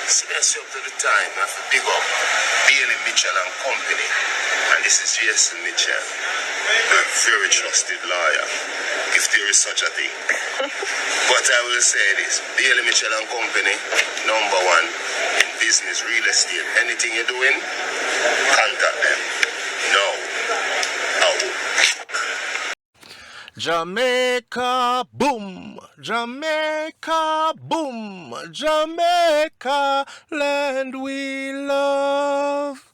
Seriously up to the time, I have to big up Bailey Mitchell and Company. And this is Jason Mitchell, a very trusted lawyer, if there is such a thing. But I will say this, Bailey Mitchell and Company, number one in business, real estate. Anything you're doing, contact them. No. How? Jamaica, boom, Jamaica, boom, Jamaica, land we love.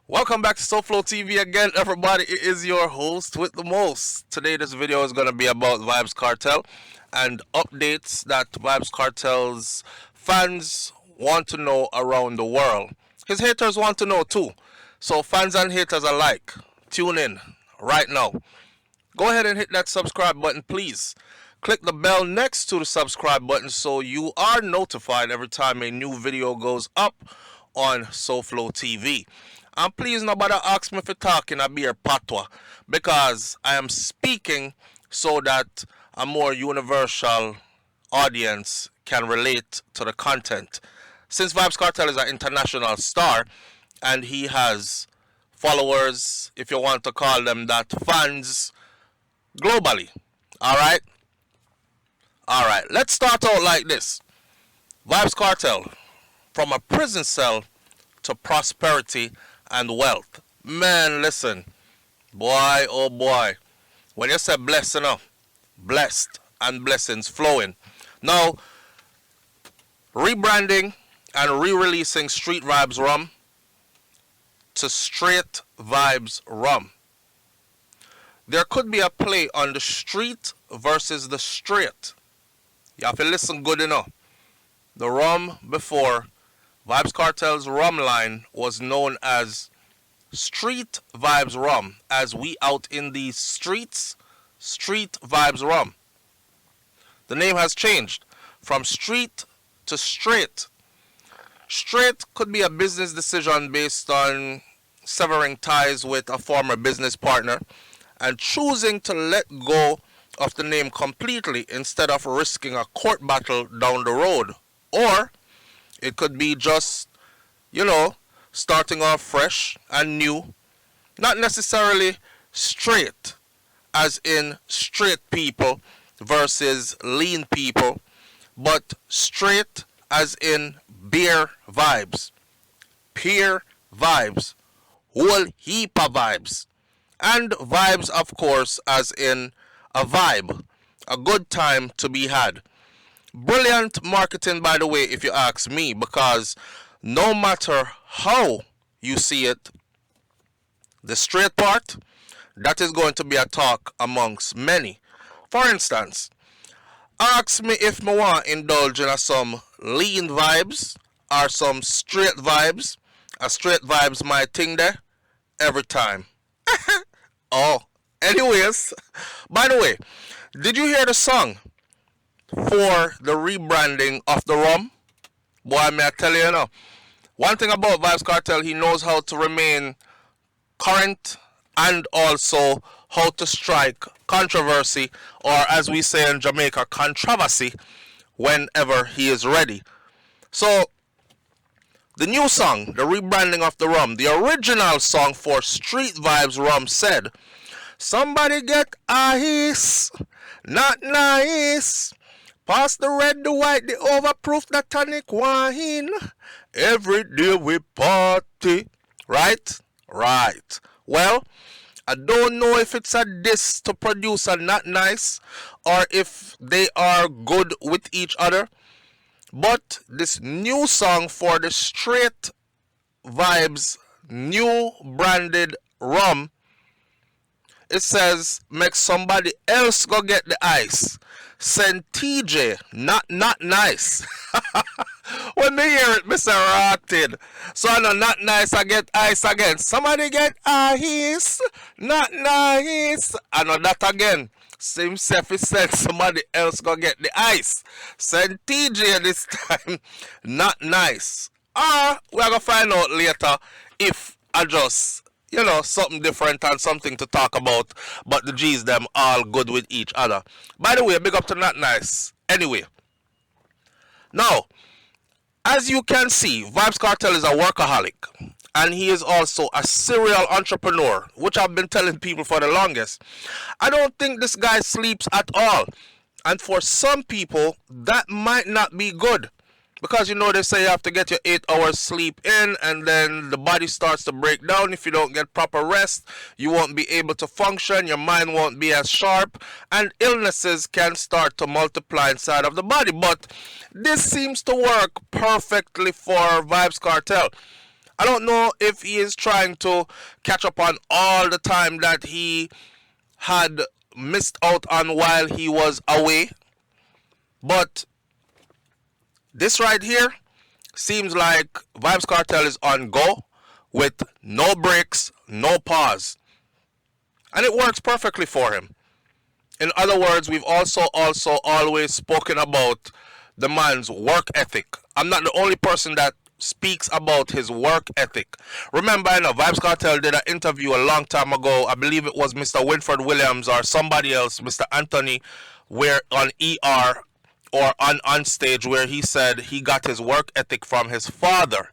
Welcome back to SouFLoTV again, everybody. It is your host with the most. Today this video is going to be about Vybz Kartel and updates that Vybz Kartel's fans want to know around the world. His haters want to know too. So fans and haters alike, tune in right now. Go ahead and hit that subscribe button, please. Click the bell next to the subscribe button so you are notified every time a new video goes up on SouFLoTV. And please, nobody ask me for talking, I be your patois, because I am speaking so that a more universal audience can relate to the content. Since Vybz Kartel is an international star and he has followers, if you want to call them that, fans globally. Alright, let's start out like this. Vybz Kartel, from a prison cell to prosperity and wealth. Man, listen, boy, oh boy, when you say blessing up, blessed and blessings flowing. Now, rebranding and re-releasing Street Vybz Rum to Straight Vybz Rum. There could be a play on the street versus the straight. You have to listen good enough. The rum before Vybz Kartel's rum line was known as Street Vybz Rum, as we out in the streets, Street Vybz Rum. The name has changed from street to straight. Straight could be a business decision based on severing ties with a former business partner and choosing to let go of the name completely instead of risking a court battle down the road. Or it could be just, starting off fresh and new. Not necessarily straight, as in straight people versus lean people, but straight as in beer vibes, peer vibes, whole heap of vibes. And vibes, of course, as in a vibe, a good time to be had. Brilliant marketing, by the way, if you ask me, because no matter how you see it, the straight part, that is going to be a talk amongst many. For instance, ask me if I want to indulge in some lean vibes or some straight vibes. A straight vibes my thing there every time. Oh, anyways, by the way, did you hear the song for the rebranding of the rum? Boy, may I tell you, one thing about Vybz Kartel, he knows how to remain current and also how to strike controversy, or as we say in Jamaica, controversy, whenever he is ready. So, the new song, the rebranding of the rum, the original song for Street Vybz Rum said, "Somebody get ice, not nice. Pass the red, the white, the overproof, the tonic wine. Every day we party." Right? Right. Well, I don't know if it's a diss to producer not nice or if they are good with each other. But this new song for the Straight Vybz new branded rum, it says, make somebody else go get the ice. Send TJ, not nice. When they hear it, Mr. Rotted. So I know not nice, I get ice again. Somebody get ice, not nice. I know that again. Same self, he said somebody else go get the ice. Send TJ this time, not nice. Or we're going to find out later if I just, something different and something to talk about. But the G's, them all good with each other. By the way, big up to not nice. Anyway. Now, As you can see, Vybz Kartel is a workaholic. And he is also a serial entrepreneur, which I've been telling people for the longest. I don't think this guy sleeps at all. And for some people, that might not be good. Because they say you have to get your 8 hours sleep in, and then the body starts to break down. If you don't get proper rest, you won't be able to function, your mind won't be as sharp, and illnesses can start to multiply inside of the body. But this seems to work perfectly for Vybz Kartel. I don't know if he is trying to catch up on all the time that he had missed out on while he was away. But this right here seems like Vybz Kartel is on go with no breaks, no pause. And it works perfectly for him. In other words, we've also always spoken about the man's work ethic. I'm not the only person that speaks about his work ethic. Remember, Vybz Kartel did an interview a long time ago. I believe it was Mr. Winford Williams or somebody else, Mr. Anthony, where on ER or on stage, where he said he got his work ethic from his father.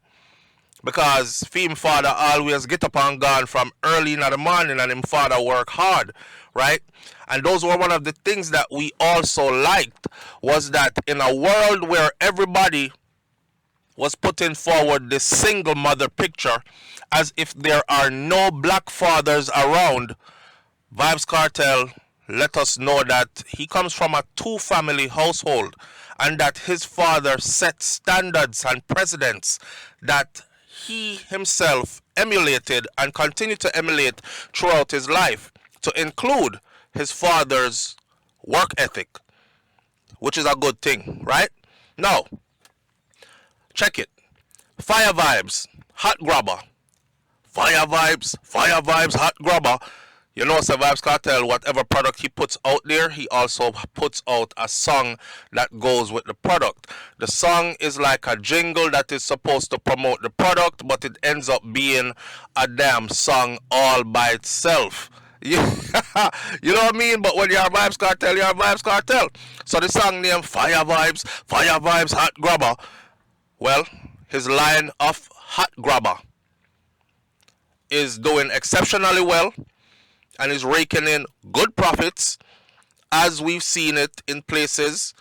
Because him father always get up and gone from early in the morning, and him father work hard, right? And those were one of the things that we also liked, was that in a world where everybody was putting forward this single mother picture as if there are no black fathers around, Vybz Kartel let us know that he comes from a 2-family household, and that his father set standards and precedents that he himself emulated and continued to emulate throughout his life, to include his father's work ethic, which is a good thing, right? Now, check it. Fire Vybz, hot grabber. Fire Vybz, hot grabber. So Vybz Kartel, whatever product he puts out there, he also puts out a song that goes with the product. The song is like a jingle that is supposed to promote the product, but it ends up being a damn song all by itself. You know what I mean? But when you're Vybz Kartel, you're Vybz Kartel. So the song named Fire Vybz, hot grabber. Well, his line of hot grabber is doing exceptionally well and is raking in good profits, as we've seen it in places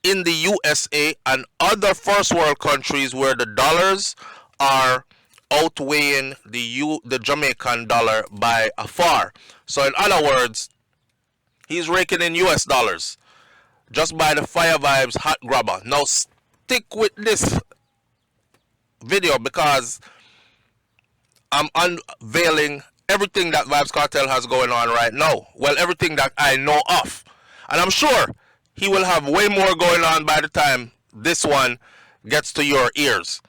in the USA and other first world countries where the dollars are outweighing the Jamaican dollar by a far. So in other words, he's raking in US dollars just by the Fire Vybz hot grabber. Now stick with this video because I'm unveiling everything that Vybz Kartel has going on right now. Well, everything that I know of. And I'm sure he will have way more going on by the time this one gets to your ears.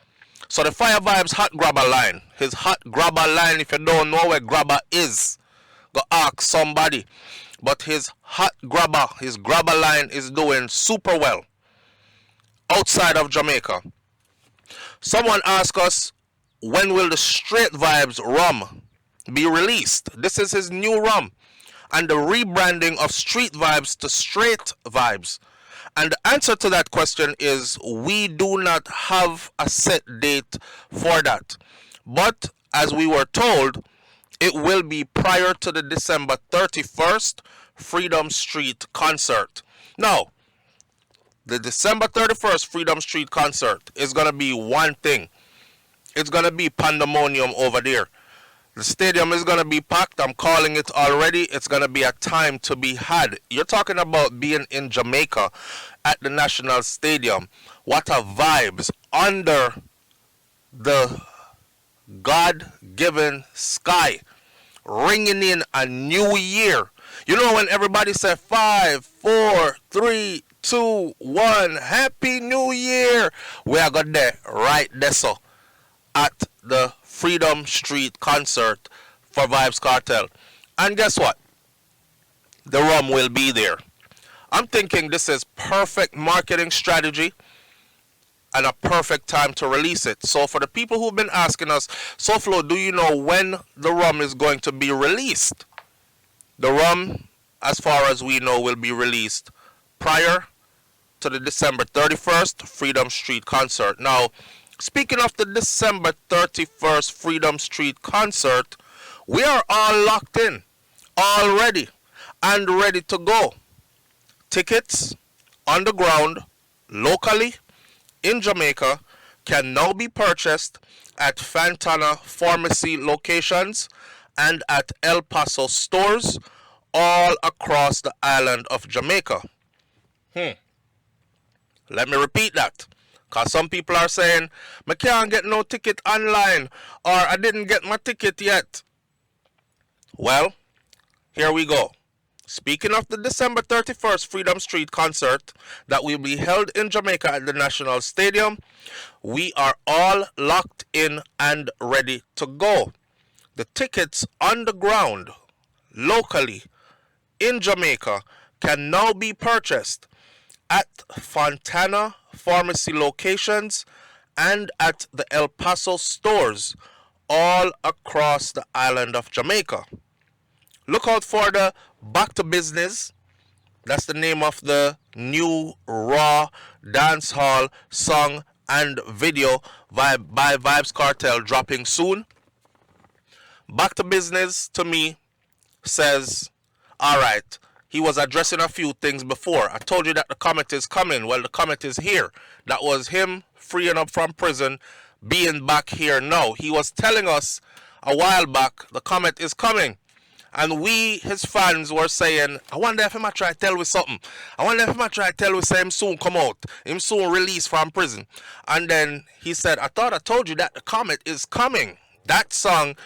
So the Fire Vybz hot grabber line. His hot grabber line, if you don't know where grabber is, go ask somebody. But his hot grabber, his grabber line is doing super well outside of Jamaica. Someone asked us, when will the Straight Vybz rum be released? This is his new rum, and the rebranding of Street Vybz to Straight Vybz. And the answer to that question is we do not have a set date for that. But as we were told, it will be prior to the December 31st Freedom Street concert. Now, the December 31st Freedom Street concert is going to be one thing. It's going to be pandemonium over there. The stadium is going to be packed. I'm calling it already. It's going to be a time to be had. You're talking about being in Jamaica at the National Stadium. What a vibes under the God-given sky, ringing in a new year. You know when everybody said 5, 4, 3, 2, 1, Happy New Year. We are got there, right there, so at the Freedom Street concert for Vybz Kartel. And guess what? The rum will be there. I'm thinking this is perfect marketing strategy and a perfect time to release it. So for the people who've been asking us, SouFlo, do you know when the rum is going to be released? The rum, as far as we know, will be released prior to the December 31st Freedom Street concert. Now, speaking of the December 31st Freedom Street concert, we are all locked in, all ready, and ready to go. Tickets on the ground, locally, in Jamaica, can now be purchased at Fantana Pharmacy locations and at El Paso stores all across the island of Jamaica. Let me repeat that. Because some people are saying, I can't get no ticket online, or I didn't get my ticket yet. Well, here we go. Speaking of the December 31st Freedom Street concert that will be held in Jamaica at the National Stadium, we are all locked in and ready to go. The tickets on the ground, locally, in Jamaica, can now be purchased at Fontana Pharmacy locations and at the El Paso stores all across the island of Jamaica. Look out for the Back to Business. That's the name of the new raw dancehall song and video by Vybz Kartel dropping soon. Back to Business to me says, alright, he was addressing a few things before. I told you that the comet is coming. Well, the comet is here. That was him freeing up from prison, being back here now. He was telling us a while back the comet is coming. And we, his fans, were saying, I wonder if he might try to tell us something. I wonder if he might try to tell us say him soon come out. Him soon released from prison. And then he said, I thought I told you that the comet is coming. That song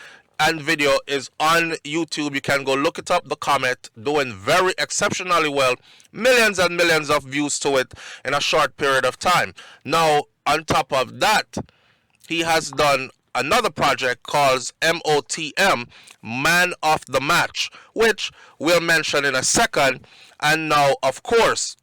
and video is on YouTube. You can go look it up. The Comet, doing very exceptionally well. Millions and millions of views to it in a short period of time. Now, on top of that, he has done another project called MOTM, Man of the Match, which we'll mention in a second. And now, of course,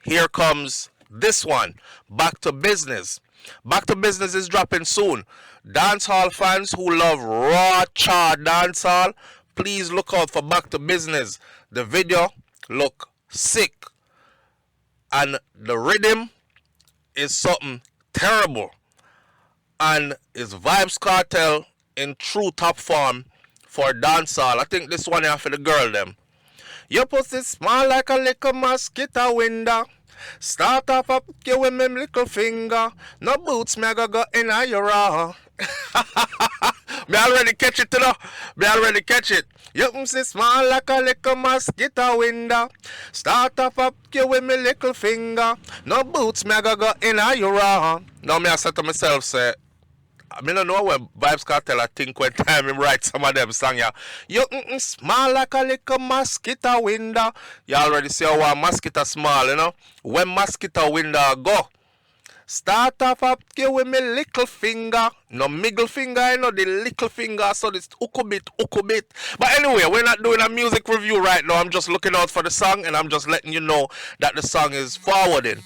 here comes this one, Back to Business. Back to Business is dropping soon. Dancehall fans who love raw cha dancehall, please look out for Back to Business. The video look sick, and the rhythm is something terrible, and it's Vybz Kartel in true top form for dancehall. I think this one here for the girl them. Your pussy small like a little mosquito window. Start off up you with me little finger. No boots me go in your raw. Me already catch it, you know. Me already catch it. Your pussy small like a little mosquito window. Start off up you with me little finger. No boots me go in your raw. Now me I said to myself, say, I don't know when Vybz Kartel I think when time him write some of them song, yeah. You small like a little mosquito window. You already see how a mosquito small, you know. When mosquito window go, start off up here with me little finger. No middle finger, you know, the little finger, so this uku bit. But anyway, we're not doing a music review right now. I'm just looking out for the song, and I'm just letting you know that the song is forwarding.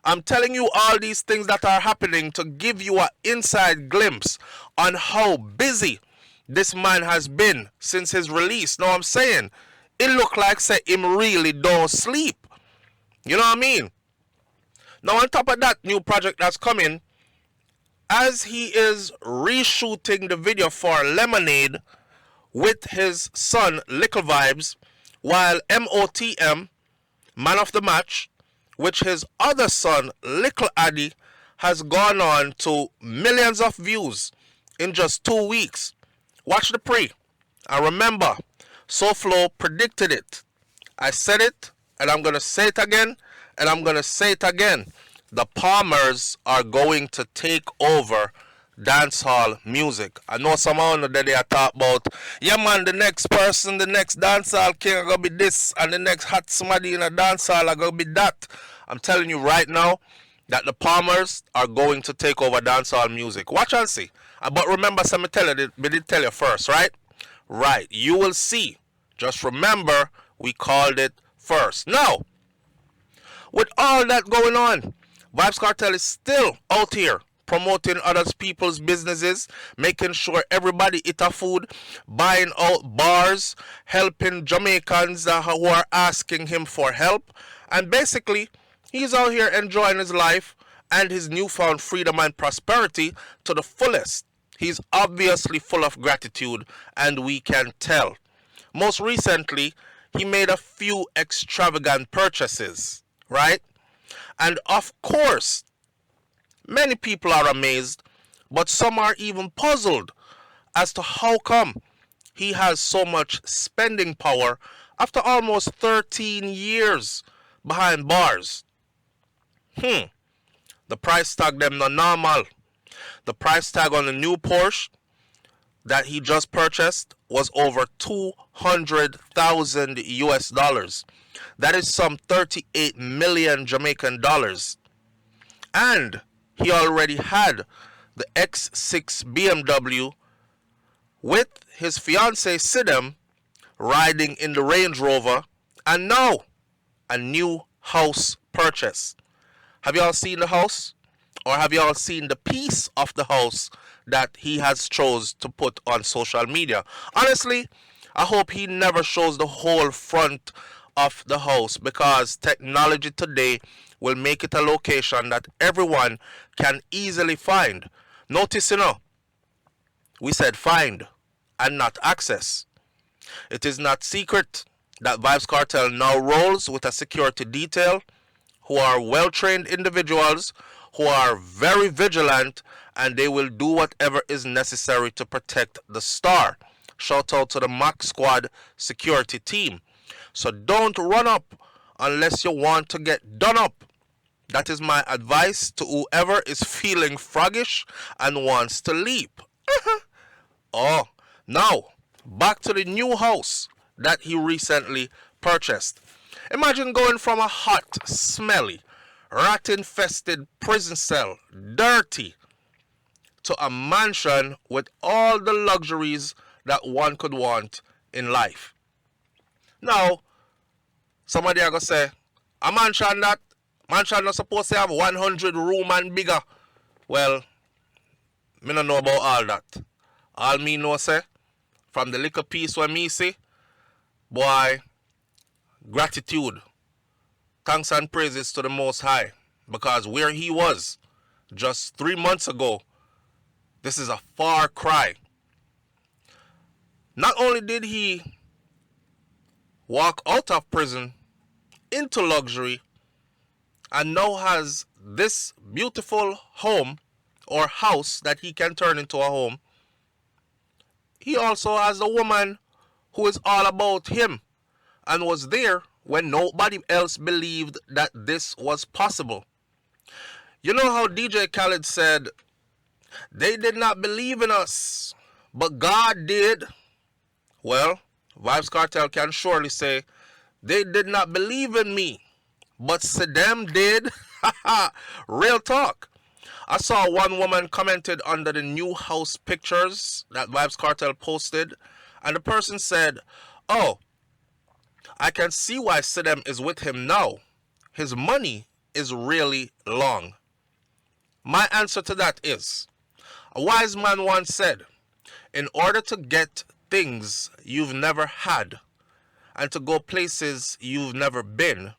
I'm telling you all these things that are happening to give you an inside glimpse on how busy this man has been since his release. Know what I'm saying? It look like say him really don't sleep. You know what I mean? Now on top of that new project that's coming, as he is reshooting the video for Lemonade with his son Little Vybz, while MOTM, Man of the Match, which his other son, Little Addy, has gone on to millions of views in just 2 weeks. Watch the pre. And remember, SouFLo predicted it. I said it, and I'm going to say it again, and I'm going to say it again. The Palmers are going to take over dancehall music. I know some of that they are talking about, yeah man, the next person, the next dancehall king are going to be this, and the next hot somebody in a dancehall are going to be that. I'm telling you right now that the Palmers are going to take over dancehall music. Watch and see. But remember, some we did tell you first, right? Right, you will see. Just remember, we called it first. Now, with all that going on, Vybz Kartel is still out here promoting other people's businesses, making sure everybody eat a food, buying out bars, helping Jamaicans who are asking him for help. And basically, He's out here enjoying his life and his newfound freedom and prosperity to the fullest. He's obviously full of gratitude, and we can tell. Most recently, he made a few extravagant purchases, right? And of course, many people are amazed, but some are even puzzled as to how come he has so much spending power after almost 13 years behind bars. The price tag them not normal. The price tag on the new Porsche that he just purchased was over 200,000 US dollars. That is some 38 million Jamaican dollars. And he already had the X6 BMW with his fiancée Sidem riding in the Range Rover, and now a new house purchase. Have y'all seen the house? Or have y'all seen the piece of the house that he has chose to put on social media? Honestly, I hope he never shows the whole front of the house, because technology today will make it a location that everyone can easily find. Notice, we said find and not access. It is not secret that Vybz Kartel now rolls with a security detail who are well-trained individuals who are very vigilant, and they will do whatever is necessary to protect the star. Shout out to the Mac Squad security team. So don't run up unless you want to get done up. That is my advice to whoever is feeling froggish and wants to leap. Oh, now back to the new house that he recently purchased. Imagine going from a hot, smelly, rat-infested prison cell, dirty, to a mansion with all the luxuries that one could want in life. Now, somebody are going to say, a mansion not supposed to have 100 room and bigger. Well, me don't know about all that. All me know say, from the little piece where me see, boy, gratitude, thanks and praises to the Most High, because where he was just 3 months ago, this is a far cry. Not only did he walk out of prison into luxury and now has this beautiful home or house that he can turn into a home, he also has a woman who is all about him and was there when nobody else believed that this was possible. You know how DJ Khaled said, they did not believe in us, but God did? Well, Vybz Kartel can surely say, they did not believe in me, but Sidem did. Real talk. I saw one woman commented under the new house pictures that Vybz Kartel posted, and the person said, oh, I can see why Sidem is with him now. His money is really long. My answer to that is, a wise man once said, in order to get things you've never had and to go places you've never been,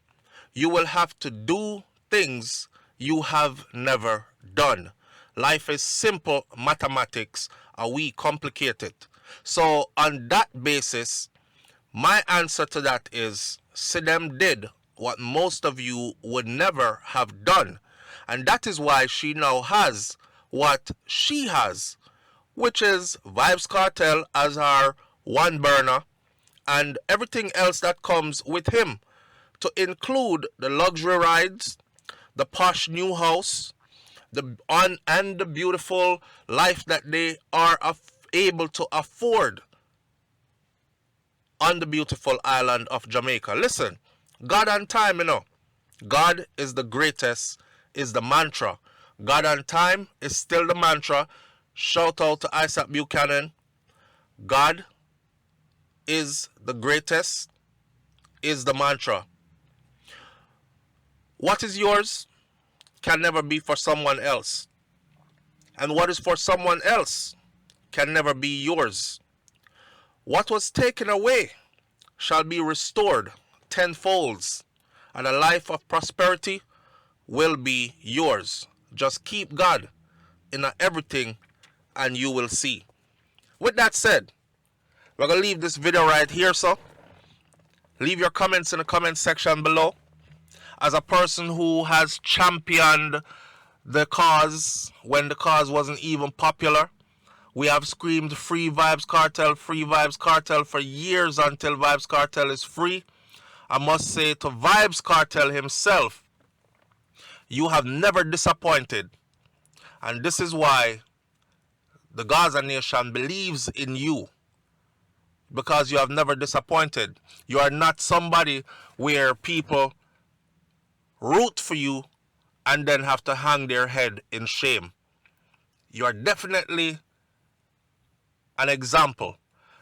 you will have to do things you have never done. Life is simple mathematics, and we complicate it. So on that basis, my answer to that is, Sidem did what most of you would never have done. And that is why she now has what she has, which is Vybz Kartel as her one burner and everything else that comes with him, to include the luxury rides, the posh new house, and the beautiful life that they are able to afford on the beautiful island of Jamaica. Listen, God and time, God is the greatest, is the mantra. God and time is still the mantra. Shout out to Isaac Buchanan. God is the greatest, is the mantra. What is yours can never be for someone else. And what is for someone else can never be yours. What was taken away shall be restored tenfolds, and a life of prosperity will be yours. Just keep God in everything and you will see. With that said, we're going to leave this video right here, so leave your comments in the comment section below. As a person who has championed the cause when the cause wasn't even popular, we have screamed free Vybz Kartel for years until Vybz Kartel is free. I must say to Vybz Kartel himself, you have never disappointed. And this is why the Gaza Nation believes in you. Because you have never disappointed. You are not somebody where people root for you and then have to hang their head in shame. You are definitely an example.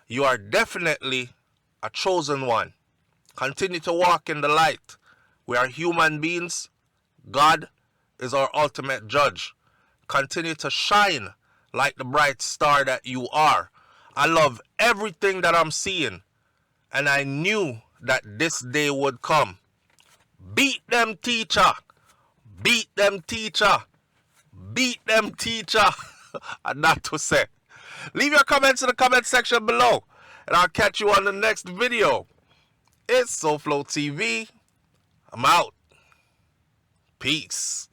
You are definitely a chosen one. Continue to walk in the light. We are human beings. God is our ultimate judge. Continue to shine like the bright star that you are. I love everything that I'm seeing, and I knew that this day would come. Beat them, teacher. Beat them, teacher. Beat them, teacher. And not to say. Leave your comments in the comment section below, and I'll catch you on the next video. It's SouFLoTV. I'm out. Peace.